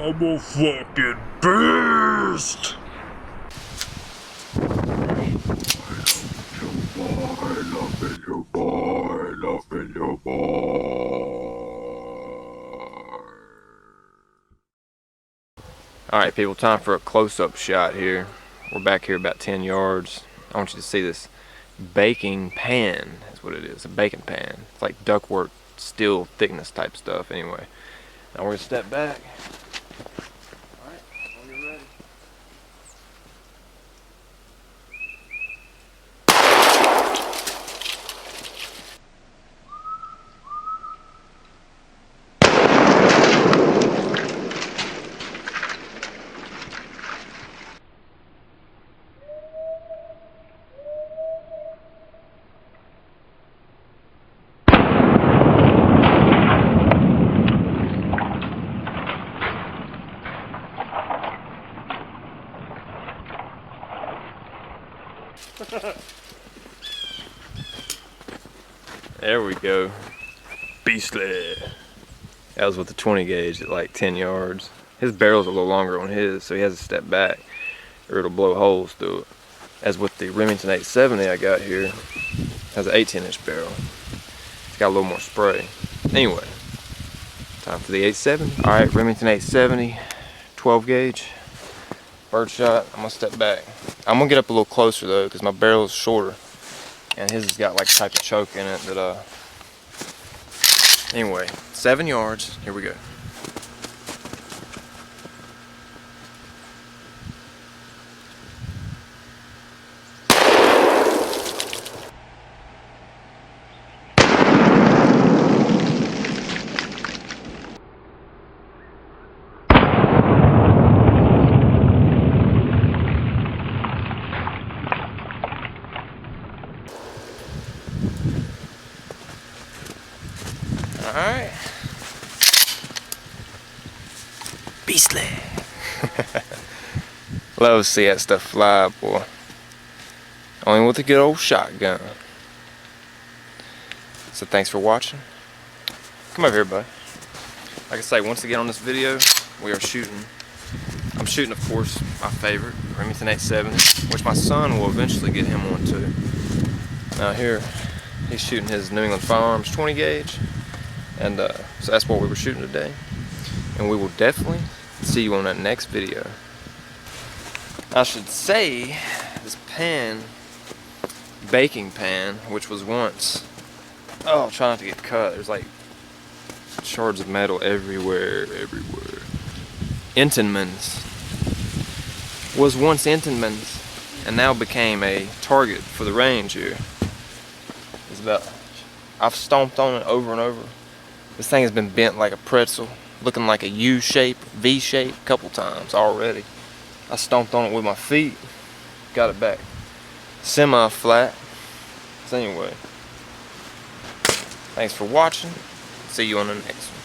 I'm a fucking beast! Loving your boy. Alright people, time for a close-up shot here. We're back here about 10 yards. I want you to see this baking pan, is what it is, a baking pan. It's like ductwork, steel thickness type stuff anyway. Now we're gonna step back. Alright, when you're ready. There we go. Beastly. That was with the 20 gauge at like 10 yards. His barrel's a little longer on his, so he has to step back or it'll blow holes through it. As with the Remington 870 I got here, has an 18-inch barrel. It's got a little more spray. Anyway, time for the 870. All right, Remington 870, 12 gauge, birdshot. I'm gonna step back. I'm gonna get up a little closer though, because my barrel is shorter, and his has got like a type of choke in it that Anyway, 7 yards. Here we go. Alright. Beastly. Love to see that stuff fly, boy. Only with a good old shotgun. So thanks for watching. Come over here, bud. Like I say, once again on this video, we are shooting. I'm shooting, of course, my favorite, Remington 870, which my son will eventually get him one too. Now here, he's shooting his New England Firearms 20 gauge. And so that's what we were shooting today. And we will definitely see you on that next video. I should say, this pan, baking pan, which was once, oh, try not to get cut. There's like shards of metal everywhere. Entenmann's. Was once Entenmann's and now became a target for the range here. It's about, I've stomped on it over and over. This thing has been bent like a pretzel, looking like a U shape, V shape, a couple times already. I stomped on it with my feet, got it back semi-flat. So anyway, thanks for watching. See you on the next one.